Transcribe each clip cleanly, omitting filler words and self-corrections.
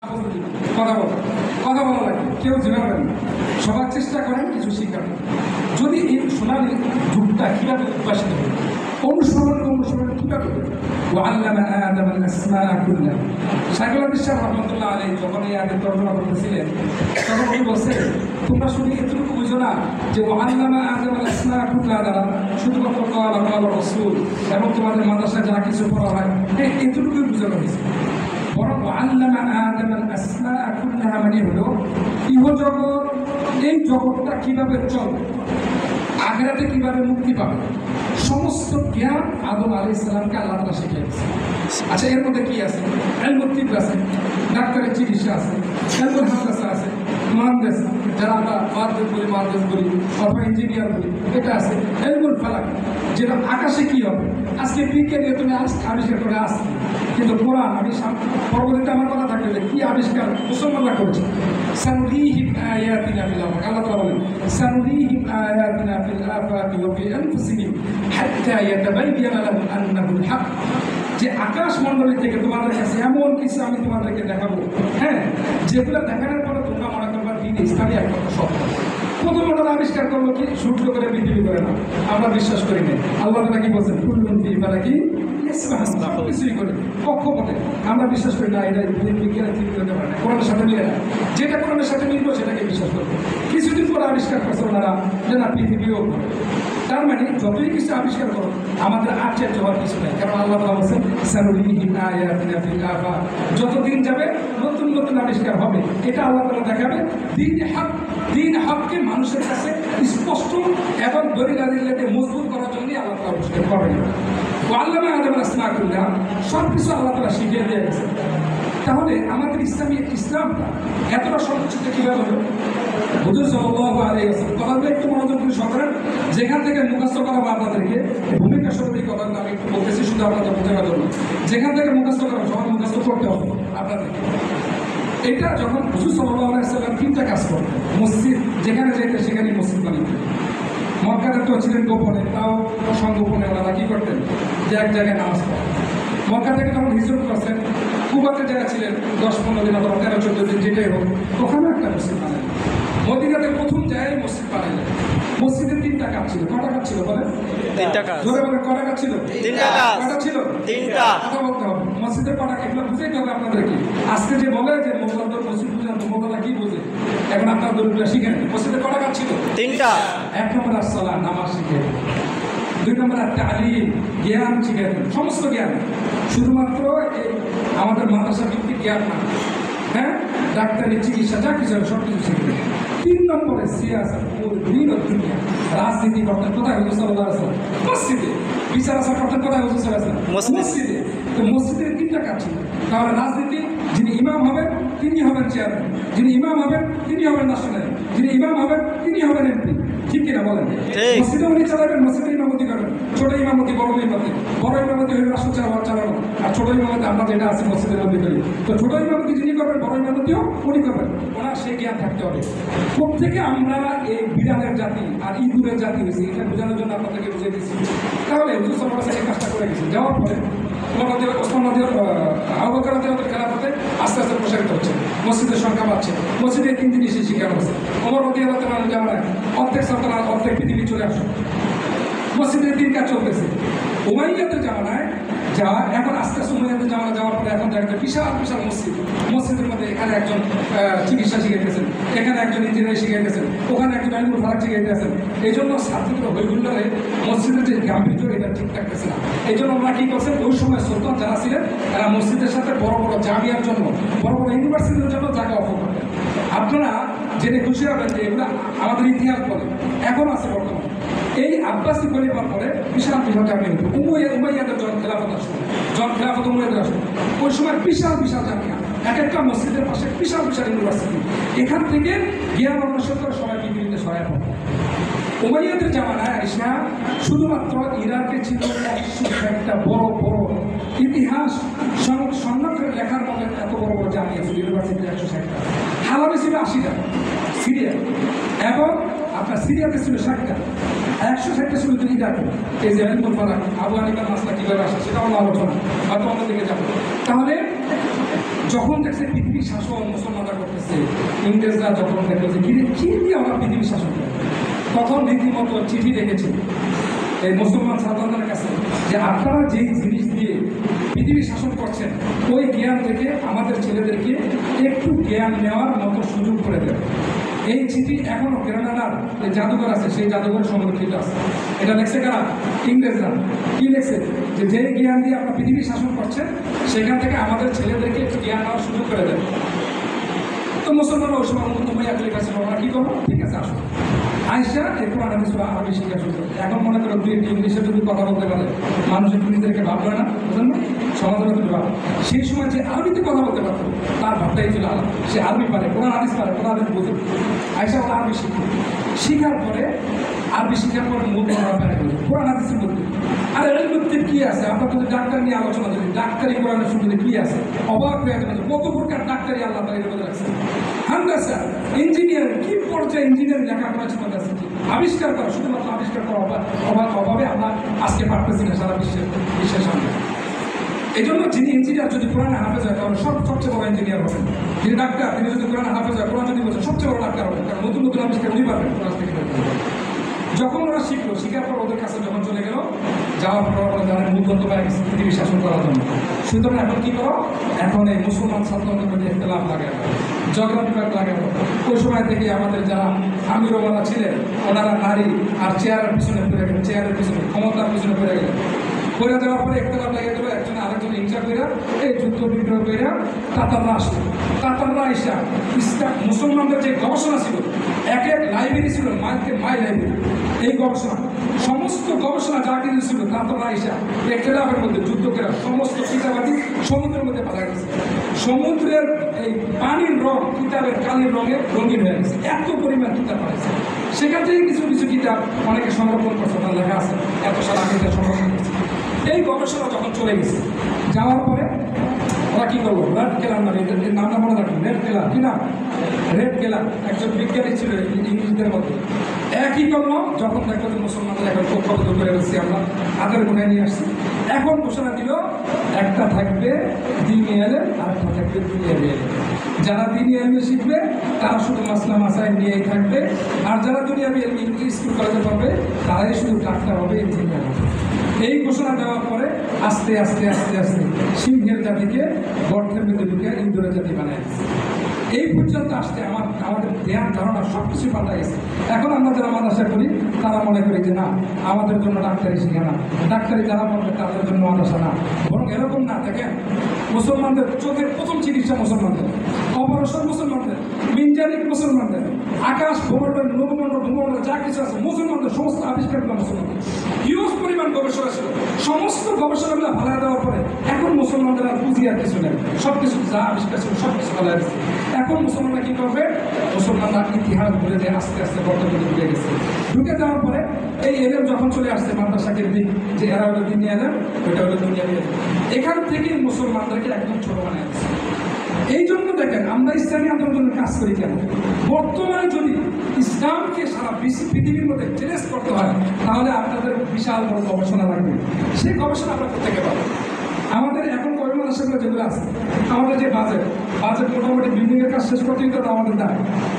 কথা বলা লাগে, কেউ জেনাবেন না, সবার চেষ্টা করেন কিছু শিখার। যদি এই সোনালী যুগটা কীভাবে উদ্ভাসিত হবে, অনুসরণ কীভাবে হবে। وعلم آدم الأسماء كلها। শায়খুল হাদিস সাহেব রহমতুল্লাহ আলাইহি যখন এই আয়াতের তর্জমা করতেছিলেন তখন উনি বলছেন, তোমরা শুধু এতটুকু বুঝো না যে وعلم آدم الأسماء كلها দ্বারা শুধুমাত্র ক্বাল রাসূল এবং তোমাদের মাদ্রাসায় যা কিছু পড়া হয় এতটুকুই বোঝানো হয়েছে। বরং وعلم آدم الأسماء كلها মানে হলো ইহজগৎ, এই জগৎটা কীভাবে চলবে, আখিরাতে কীভাবে মুক্তি পাবে, সমস্ত জ্ঞান আদম আলাইহিস সালামকে আল্লাহ তাআলা শিখিয়ে দিয়েছে। আচ্ছা, এর মধ্যে কি আছে? ইলমুত তিব আছে, ডাক্তারের চিকিৎসা আছে, ইলমুল হান্দাসা আছে, মহান্দিস যারা আমরা মহান্দিস বলি অথবা ইঞ্জিনিয়ার বলি, এটা আছে। ইলমুল ফালাক যেটা আকাশে কি হবে, আজকে বিজ্ঞানী তুমি আবিষ্কার করে আসছে, কিন্তু কোরআন আমি পরবর্তীতে আমার কথা থাকবে যে কি আবিষ্কার মুসলমানরা করেছে। সানুরিহিম আয়াতিনা ফিল আফাক, আল্লাহ তাআলা বলেন সানুরিহিম আয়াতিনা ফিল আফাকি ওয়া ফি আনফুসিহিম হাত্তা ইয়াতাবায়্যানা লাহুম আন্নাহুল হক। যে আকাশ মণ্ডলী থেকে তোমাদের কাছে এমন কিছু আমি তোমাদেরকে দেখাবো, হ্যাঁ, যেগুলো দেখানোর পরে তোমরা মনে করবা দিন ইসলামী একমাত্র সত্য। প্রথমত আবিষ্কার করলো কি সূর্য করে পৃথিবী করে না, আমরা বিশ্বাস করি না। আল্লাহ তাআলা কি বলছেন, কুল্লুন ফি ফালাকি কিছুই করে কক্ষপথে আমরা বিশ্বাস করি না, এটা বিজ্ঞানের ঠিক হতে পারে না, কোরআনের সাথে মিলে না। যেটা কোরআনের সাথে মিলবো সেটাকে বিশ্বাস করবো। কিছুদিন পরে আবিষ্কার করছে ওনারা যে না পৃথিবীও। তার মানে যতই কিছু আবিষ্কার করো আমাদের আশ্চর্য হওয়ার কিছু নেই, কারণ আল্লাহ তাআলা বলেছেন সানুরিহিম আয়াতিনা ফিল আফাক। যতদিন যাবে নতুন নতুন আবিষ্কার হবে, এটা আল্লাহ তাআলা দেখাবে। দিন হককে মানুষের কাছে স্পষ্ট এবং দলিল-আদিল্লাকে মজবুত করার জন্যই আল্লাহ তাআলা আবিষ্কার করবেন। আল্লামা আদম আল-আসমা কুল্লাহ, সব কিছু আল্লাহ তাআলা শিখিয়ে দিয়ে গেছে। তাহলে আমাদের ইসলামটা এতটা সংকুচিত কীভাবে হলো? হুজুর সাল্লাল্লাহু আলাইহি ওয়াসাল্লাম কথাগুলো একটু মনোযোগ দিয়ে শোনেন। যেখান থেকে মুখস্থ করা বা আপনাদেরকে ভূমিকা স্বরূপ এই কথাগুলো আমি একটু বলতেছি, শুধু আপনাদের বোঝার জন্য। যেখান থেকে মুখস্থ করা সবাই মুখস্থ করতে হবে আপনাদেরকে। এটা যখন হুজুর সাল্লাল্লাহু আলাইহি ওয়াসাল্লাম তিনটা কাজ করতেন, মসজিদ যেখানে যেতেন সেখানেই মসজিদ বানিয়ে। মক্কাতে তো ছিলেন গোপনে, তাও সংগোপনে ওনারা কী করতেন, যে এক জায়গায় নামাজ পড়েন। মক্কা থেকে যখন হিজরত করছেন, কুবাতে যারা ছিলেন 10-15 দিন অথবা 13-14 দিন যেটাই হোক, ওখানেও একটা মসজিদ বানালেন। মদিনাতে প্রথম জায়গায় মসজিদ বানালেন। মসজিদের 3টা কাজ ছিল। কটা কাজ ছিল বলেন? 3টা কাজ। জোরে বলেন, কটা কাজ ছিল? 3টা কাজ। কটা ছিল? 3টা। কথা বলতে হবে। মসজিদের কটা, এগুলো বুঝাইতে হবে আপনাদেরকে। আজকে যে বলে যে মোল্লাদের মসজিদ বুঝেন, মোল্লারা কি বুঝে, এখন আপনার দলিলগুলো শিখে নেন। মসজিদের কটা কাজ ছিল? 3টা। 1 নম্বর আসসালাম, নামাজ শিখে। 2 নম্বর তালিম, জ্ঞান শিখে। সমস্ত জ্ঞান, শুধুমাত্র এই আমাদের মাদ্রাসা ভিত্তিক জ্ঞান না, হ্যাঁ, ডাক্তারি চিকিৎসা যা কিছু সব কিছু শিখবে। 3 নম্বরে সিয়াসত, দিন ও দুনিয়া, রাজনীতি করতেন কোথায়? হুজুর সাল্লাল্লাহু আলাইহি ওয়াসাল্লাম মসজিদে। বিচার আচার করতেন কোথায়? হুজুর সাল্লাল্লাহু আলাইহি ওয়াসাল্লাম মসজিদে। তো মসজিদের 3টা কাজ ছিল। তাহলে রাজনীতি, যিনি ইমাম হবেন তিনি হবেন চেয়ারম্যান, যিনি ইমাম হবেন তিনি হবেন ন্যাশনাল, যিনি ইমাম হবেন তিনি হবেন এমপি। ঠিক কিনা বলেন? মসজিদে উনি চালাবেন, মসজিদে ইমামতি করবেন। ছোট ইমামতি, বড় ইমামতি। বড় ইমামতি হয়ে রাষ্ট্র চালানো, আর ছোট ইমামতি আমরা যেটা আছে মসজিদের মধ্যে করি। তো ছোট ইমামতি যিনি করবেন, বড় ইমামতিও উনি করবেন। ওনার সেই জ্ঞান থাকতে হবে। প্রত্যেকে আমরা এই বিড়ালের জাতি আর ইঁদুরের জাতি হয়েছি, এটা বোঝানোর জন্য আপনাদেরকে বুঝিয়ে দিচ্ছি। তাহলে হুজুর সাল্লাল্লাহু আলাইহি ওয়াসাল্লাম এই কাজটা করে গেছেন। যাওয়ার পরে ওসমান রাদিয়াল্লাহু আবু বকর রাদিয়াল্লাহু খেলাফতে আস্তে আস্তে প্রসারিত হচ্ছে, মসজিদের সংখ্যা বাড়ছে। মসজিদে 3 জিনিসই শিখানো হচ্ছে। ওমর রাদিয়াল্লাহু তাআলা জামানায় অর্ধেক সালতানাত, অর্ধেক পৃথিবী চলে আসে, মসজিদের 3 কাজ চলতেছে। উমাইয়াদের জামানায় যা, এখন আস্তে আস্তে উমাইয়াদের জামানা যাওয়ার পরে এখন দেখা যায় বিশাল বিশাল মসজিদ। মসজিদের মধ্যে এখানে একজন চিকিৎসা শিখাইতেছেন, এখানে একজন ইঞ্জিনিয়ার শিখাইতেছেন, ওখানে একজন ইলমুল ফালাক শিখাইতেছেন। এই জন্য ছাত্রীরা হইগুল্লারে মসজিদের যে গাম্ভীর্য এটা ঠিক থাকতেছে না। এই জন্য আমরা কী করছেন, ওই সময় সুলতান যারা ছিলেন তারা মসজিদের সাথে বড় বড় জামিয়ার জন্য, বড় বড় ইউনিভার্সিটির জন্য জায়গা অফার করতেন। আপনারা জেনে খুশি হবেন যে এগুলো আমাদের ইতিহাস বলে, এখন আছে বর্তমানে। এই আব্বাসী খলিফার পরে বিশাল বিশাল জামিয়া হতো। উমাইয়াদের যখন খেলাফত আসলো, যখন খেলাফত উমাইয়াদের আসলো, ওই সময় বিশাল বিশাল জামিয়া, এক একটা মসজিদের পাশে বিশাল বিশাল ইউনিভার্সিটি। এখান থেকে জ্ঞান অন্বেষণ করে সবাই পৃথিবীতে সহায়ক হবে। উমাইয়াদের জামানায় আইসা শুধুমাত্র ইরাকে ছিল 160টা বড় বড় ইতিহাস সংরক্ষণ লেখার মতো এত বড় বড় জামিয়া ছিল ইউনিভার্সিটি 160টা। হালাবে ছিল 80টা সিরিয়া, এবং আপনার সিরিয়াতে ছিল 60টা, 160টা ছিল ইরাকে। এই যে ইলমুল ফালাক, আবু হানিফার মাসলা কীভাবে আসে সেটা অন্য আলোচনা, হয়তো অন্যদিকে যাবো। তাহলে যখন দেখছে পৃথিবীর শাসন মুসলমানরা করতেছে, ইংরেজরা যখন দেখলো যে কি দিয়ে আমরা পৃথিবীর শাসন করি, তখন রীতিমতো চিঠি রেখেছে এই মুসলমান সাধারণের কাছে যে আপনারা যেই জিনিস দিয়ে পৃথিবী শাসন করছেন ওই জ্ঞান থেকে আমাদের ছেলেদেরকে একটু জ্ঞান নেওয়ার মতো সুযোগ করে দেবে। এই চিঠি এখনো গ্রেনাডার যে জাদুঘর আছে সেই জাদুঘর সংরক্ষিত আছে। এটা লেখছে কারা? ইংরেজরা। কি লেখছে? যে যেই জ্ঞান দিয়ে আপনারা পৃথিবী শাসন করছেন সেখান থেকে আমাদের ছেলেদেরকে একটু জ্ঞান নেওয়ার সুযোগ করে দেবে। তো মুসলমানরা ওই সময় তুমি একই কাছে আমরা কী করবো? ঠিক আছে, আসো আইসা এই কোরআন হাদিস আরবি শিক্ষা শুরু করে। এখন মনে করো দুই একটি ইংলিশে যদি কথা বলতে পারে মানুষ একটু নিজেদেরকে ভাববে না, বুঝলেন না? সমাজের কিন্তু ভাব সেই সময় যে আরবিতে কথা বলতে পারতো তার ভাবটাই ছিল আলাদা। সে আরবি পারে, কোরআন হাদিস পারে, কোরআন হাদিস বোঝে। আইসা ওরা আরবি শিখবে, শিখার পরে আরবি শিখার পরে মূল কোরআন হাদিসের মধ্যে আর এর মধ্যে কী আছে? আপনার যদি ডাক্তার নিয়ে আলোচনা যদি ডাক্তারি কোরআনের শুনতে কী আছে অবাক হয়ে যাবে। কত প্রকার ডাক্তারি আল্লাহ তালা এর মধ্যে রাখছে। হান্দাসা ইঞ্জিনিয়ার কি পর্যায়ে ইঞ্জিনিয়ার লেখাপড়া ছিল আবিষ্কার করা, শুধুমাত্র আবিষ্কার করা অভাবে আমরা আজকে পারতেছি না সারা বিশ্বের সামনে। এই জন্য যিনি ইঞ্জিনিয়ার যদি কোরআনে হাফেজ হয় তাহলে সবচেয়ে বড় ইঞ্জিনিয়ার হবেন। যিনি ডাক্তার তিনি যদি কোরআনে হাফেজ হয়, কোরআন যদি বলছেন সবচেয়ে বড় ডাক্তার হবেন, কারণ নতুন নতুন আবিষ্কার উনি পারবেন কোরআন থেকে। যখন ওরা শিখলো, শিখার পর ওদের কাছে যখন চলে গেল, যাওয়ার পর ওরা জানেন মুগ্ধ পায় পৃথিবী শাসন করার জন্য। সুতরাং এখন কী করো? এখন এই মুসলমান ছাত্রদের মধ্যে একটা লাভ লাগে, ঝগড়া বিভাগ লাগে। ওই সময় থেকে আমাদের যারা আমির ওমারা ছিলেন ওনারা নারী আর চেয়ারের পিছনে পড়ে গেলেন, চেয়ারের পিছনে ক্ষমতার পিছনে পড়ে গেলেন। পড়ে যাওয়ার পরে একটা লাভ লাগে গেল, একজন আরেকজন হিংসা করে এই যুদ্ধ বিগ্রহ করে তাতাররা আসলো। তাতাররা আইসা ইসলাম মুসলমানদের যে গবেষণা ছিল, এক লাইব্রেরি ছিল, মাই লাইব্রেরি, এই গবেষণা সমস্ত গবেষণা যা কিছু ছিল তাতাররা আইসা একলাফের মধ্যে যুদ্ধ করে সমস্ত কিতাবাদি সমুদ্রের মধ্যে পালা গেছে। সমুদ্রের এই পানির রং কিতাবের কালির রঙে রঙিন হয়ে গেছে, এত পরিমাণ কিতাব পাইছে। সেখান থেকে কিছু কিছু কিতাব অনেকে সংরক্ষণ করছে, তার লেখা আছে, এত সাল আগে সংরক্ষণ করছে। এই গবেষণা যখন চলে গেছে, যাওয়ার পরে ওরা কী করবো? রেড কেলার নামে, এদের নামটা মনে রাখবেন, রেড কেলার। কি নাম? রেড কেলার একজন বিজ্ঞানী ছিল ইংরেজদের মধ্যে। একই করলো, যখন দেখলো যে মুসলমানদের এখন পক্ষবদ্ধ করে গেছি, আমরা হাতের গুণায় নিয়ে আসছি। এখন ঘোষণা দিল একটা থাকবে দ্বীনি এলেম আর একটা থাকবে দুনিয়াবি এলেম। যারা দ্বীনি এলেমে শিখবে তারা শুধু মাসলা মাসাইল নিয়েই থাকবে, আর যারা দুনিয়াবি এলেম স্কুল কলেজে পড়বে তারাই শুধু ডাক্তার হবে, ইঞ্জিনিয়ার হবে। এই ঘোষণা দেওয়ার পরে আস্তে আস্তে আস্তে আস্তে সিংহের জাতিকে গর্তের মধ্যে ঢুকে ইন্দুরের জাতি বানায় দিচ্ছে। এই পর্যন্ত আসতে আমাদের ধ্যান ধারণা সব কিছু পাল্টা গেছে। এখন আমরা যারা মাদ্রাসা করি তারা মনে করি যে না, আমাদের জন্য ডাক্তারি শিখে না, ডাক্তারি যারা পড়বে তাদের জন্য মাদ্রাসা না। বরং এরকম না, দেখেন মুসলমানদের চোখের প্রথম চিকিৎসা মুসলমানদের, অপারেশন মুসলমানদের, মিনজারিক মুসলমানদের, আকাশ ভূমণ্ডল নবমণ্ডল ভূমণ্ডল যা কিছু আছে মুসলমানদের, সমস্ত আবিষ্কারগুলো মুসলমানদের। হিউজ পরিমাণ গবেষণা ছিল, সমস্ত গবেষণাগুলো ভালো দেওয়ার পরে এখন মুসলমানদের আর পুঁজি আর কিছু নেই, সব কিছু যা আবিষ্কার ছিল সব কিছু ভালো দিচ্ছে। এখন মুসলমানরা কী করবে? মুসলমানরা ইতিহাস ভুলে যে আস্তে আস্তে বর্তমানে ঢুকে গেছে। ঢুকে যাওয়ার পরে এই এলেম যখন চলে আসছে মাদ্রাসাকের দিক, যে এরা হলো দিনী এলেম, ওইটা হলো দুনিয়াবি এলেম, এখান থেকেই মুসলমানদেরকে একদম ছোট বানায় দিচ্ছে। এই জন্য দেখেন আমরা ইসলামী আন্দোলনের কাজ করি কেন? বর্তমানে যদি ইসলামকে সারা পৃথিবীর মধ্যে চ্যালেঞ্জ করতে হয় তাহলে আপনাদের বিশাল বড় গবেষণা লাগবে। সেই গবেষণা আমরা কোথেকে পাবো? আমাদের এখন গভর্নমেন্ট সেগুলো যেগুলো আছে, আমাদের যে বাজেট মোটামুটি বিল্ডিংয়ের কাজ শেষ করতেই তো আমাদের দেয়।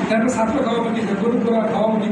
তারপরে ছাত্র খাওয়াবো কি, গরিব খাওয়াবো কি।